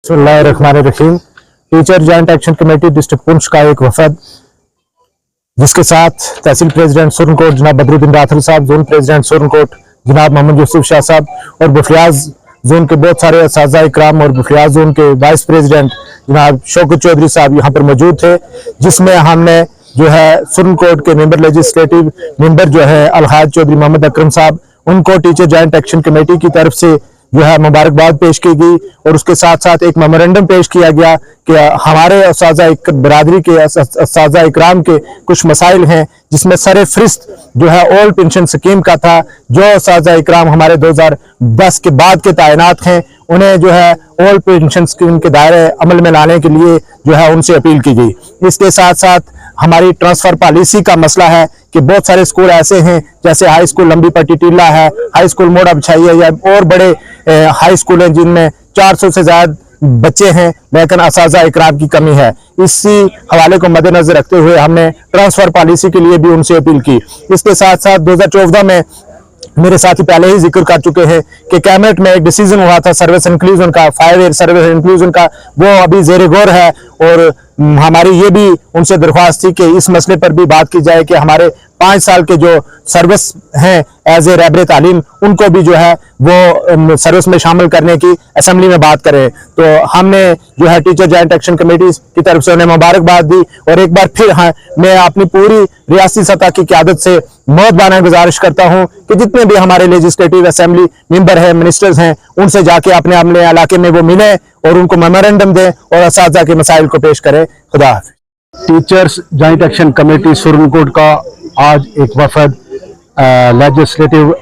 बिस्मिल्लाहिर्रहमानिर्रहीम। Teacher joint action committee district Poonch का एक वफद जिसके साथ तहसील प्रेसिडेंट सुरनकोट जनाब बदरुद्दीन राठौर साहब, जोन प्रेसिडेंट सुरनकोट जनाब मोहम्मद यूसुफ शाह साहब और बुफलियाज जोन के बहुत सारे असातिज़ा इकराम और बुफलियाज जोन के वाइस प्रेसिडेंट जनाब शौकत चौधरी साहब यहाँ पर मौजूद थे, जिसमें हमने जो है सुरनकोट के मेंबर लेजिस्लेटिव मेंबर जो है अलहाज चौधरी मोहम्मद अकरम साहब, उनको टीचर जॉइंट एक्शन कमेटी की तरफ से जो है मुबारकबाद पेश की गई और उसके साथ साथ एक मेमोरेंडम पेश किया गया कि हमारे असातिज़ा बरादरी के असातिज़ा इकराम के कुछ मसाइल हैं, जिसमें सर फहरिस्त जो है ओल्ड पेंशन स्कीम का था। जो असातिज़ा इकराम हमारे 2010 के बाद के तैनात हैं, उन्हें जो है ओल्ड पेंशन स्कीम के दायरे अमल में लाने के लिए जो है उनसे अपील की गई। इसके साथ साथ हमारी ट्रांसफर पॉलिसी का मसला है कि बहुत सारे स्कूल ऐसे हैं, जैसे हाई स्कूल लंबी पट्टी टीला है, हाई स्कूल मोड़ा बिछाई है, या और बड़े हाई स्कूल हैं जिनमें 400 से ज्यादा बच्चे हैं, लेकिन असातिज़ा इकराम की कमी है। इसी हवाले को मद्देनजर रखते हुए हमने ट्रांसफर पॉलिसी के लिए भी उनसे अपील की। इसके साथ साथ 2014 में मेरे साथी पहले ही जिक्र कर चुके हैं कि कैबिनेट में एक डिसीजन हुआ था सर्विस इंक्लूजन का, 5 ईयर सर्विस इंक्लूजन का, वो अभी ज़ेरे गौर है और हमारी ये भी उनसे दरख्वास्त थी कि इस मसले पर भी बात की जाए कि हमारे 5 साल के जो सर्विस हैं एज ए रहबर तालीम, उनको भी जो है वो सर्विस में शामिल करने की असेंबली में बात करें। तो हमने जो है टीचर जॉइंट एक्शन कमेटी की तरफ से उन्हें मुबारकबाद दी और एक बार फिर मैं अपनी पूरी रियासती सतह की क़यादत से मुहब्बाना गुजारिश करता हूँ कि जितने भी हमारे लेजिस्लेटिव असेंबली मेंबर हैं, मिनिस्टर्स हैं, उनसे जाके अपने अपने इलाके में वो मिलें और उनको मेमोरेंडम दें और असातिज़ा के मसाइल को पेश करें। खुदा हाफ़िज़। Teachers joint action committee Surankote का आज एक वफद लेजिस्लेटिव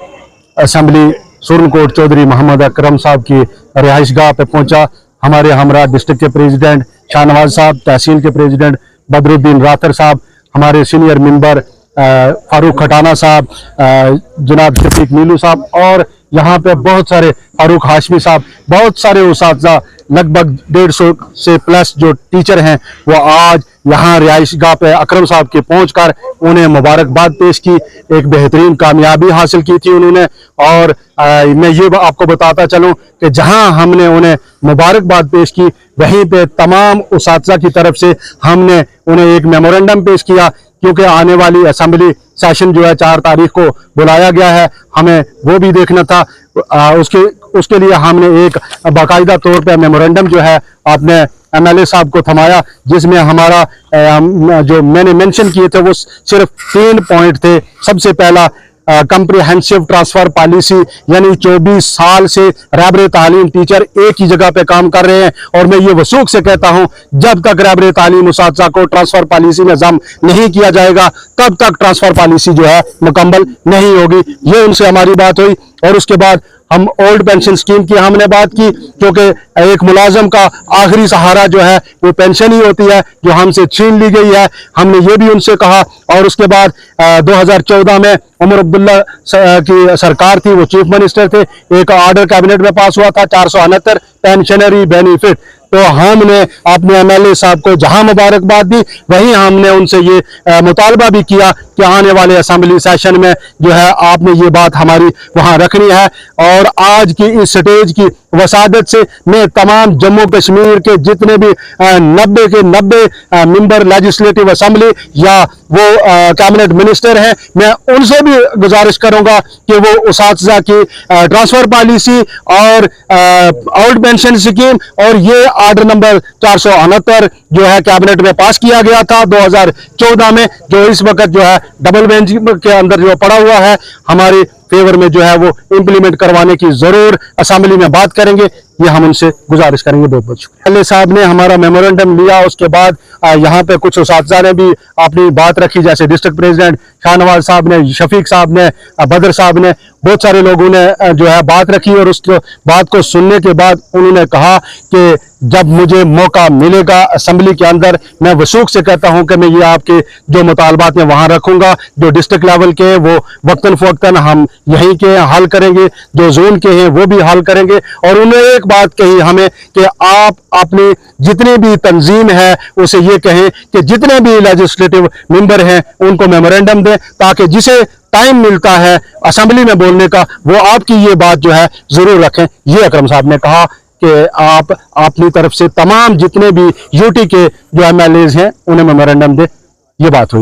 असेंबली सुरनकोट चौधरी मोहम्मद अकरम साहब की रिहाइशगाह पे पहुंचा। हमारे हमरा डिस्ट्रिक्ट के प्रेसिडेंट शाहनवाज साहब, तहसील के प्रेसिडेंट बदरुद्दीन राठौर साहब, हमारे सीनियर मेंबर फारूक खटाना साहब, जनाब शफीक नीलू साहब और यहाँ पे बहुत सारे फारूक हाशमी साहब, बहुत सारे उसातिज़ा, लगभग 150 से प्लस जो टीचर हैं, वो आज यहाँ रिहाइशगाह पे अकरम साहब के पहुंचकर उन्हें मुबारकबाद पेश की। एक बेहतरीन कामयाबी हासिल की थी उन्होंने। और मैं ये आपको बताता चलूँ कि जहाँ हमने उन्हें मुबारकबाद पेश की, वहीं पे तमाम उसातिज़ा की तरफ से हमने उन्हें एक मेमोरेंडम पेश किया, क्योंकि आने वाली असेंबली सेशन जो है 4 तारीख को बुलाया गया है, हमें वो भी देखना था। उसके लिए हमने एक बाकायदा तौर पे मेमोरेंडम जो है अपने MLA साहब को थमाया, जिसमें हमारा जो मैंने मेंशन किए थे वो सिर्फ 3 पॉइंट थे। सबसे पहला कम्प्रिहेंसिव ट्रांसफर पॉलिसी, यानी 24 साल से रहबर तालीम टीचर एक ही जगह पे काम कर रहे हैं, और मैं ये वसूख से कहता हूँ जब तक रहबर तालीम उसातिज़ा को ट्रांसफर पॉलिसी में जम नहीं किया जाएगा, तब तक ट्रांसफर पॉलिसी जो है मुकम्मल नहीं होगी। ये उनसे हमारी बात हुई। और उसके बाद हम ओल्ड पेंशन स्कीम की हमने बात की, क्योंकि एक मुलाजम का आखिरी सहारा जो है वो पेंशन ही होती है, जो हमसे छीन ली गई है। हमने ये भी उनसे कहा। और उसके बाद 2014 में उमर अब्दुल्ला की सरकार थी, वो चीफ मिनिस्टर थे, एक ऑर्डर कैबिनेट में पास हुआ था 469 पेंशनरी बेनिफिट। तो हमने अपने MLA साहब को जहां मुबारकबाद दी, वहीं हमने उनसे ये मुतालबा भी किया कि आने वाले असेंबली सेशन में जो है आपने ये बात हमारी वहां रखनी है। और आज की इस स्टेज की वसादत से मैं तमाम जम्मू कश्मीर के जितने भी 90 के 90 मेंबर लेजिस्लेटिव असेंबली या वो कैबिनेट मिनिस्टर हैं, मैं उनसे भी गुजारिश करूंगा कि वो उसातिज़ा की ट्रांसफर पॉलिसी और ओल्ड पेंशन स्कीम और ये ऑर्डर नंबर 469 जो है कैबिनेट में पास किया गया था 2014 में, जो इस वक्त जो है डबल बेंच के अंदर जो पड़ा हुआ है, हमारी फेवर में जो है वो इंप्लीमेंट करवाने की जरूर असेंबली में बात करेंगे। ये हम उनसे गुजारिश करेंगे। बहुत बहुत शुक्रिया। MLA साहब ने हमारा मेमोरेंडम लिया, उसके बाद यहाँ पे कुछ उसातिज़ा ने भी अपनी बात रखी, जैसे डिस्ट्रिक्ट प्रेसिडेंट शाहनवाज साहब ने, शफीक साहब ने, बदर साहब ने, बहुत सारे लोगों ने जो है बात रखी। और उस बात को सुनने के बाद उन्होंने कहा कि जब मुझे मौका मिलेगा असेंबली के अंदर, मैं वसूख से कहता हूं कि मैं ये आपके जो मुतालबात हैं वहां रखूंगा। जो डिस्ट्रिक्ट लेवल के हैं वो वक्तन फवक्तन हम यहीं के हल करेंगे, जो जोन के हैं वो भी हल करेंगे। और उन्होंने एक बात कही हमें कि आप अपनी जितनी भी तंजीम है उसे ये कहें कि जितने भी लेजिस्लेटिव मेंबर हैं उनको मेमोरेंडम दें, ताकि जिसे टाइम मिलता है असेंबली में बोलने का वो आपकी ये बात जो है जरूर रखें। ये अकरम साहब ने कहा کہ آپ اپنی طرف سے تمام جتنے بھی یوٹی کے جو MLAs ہیں انہیں میمورینڈم دے. یہ بات ہوئی.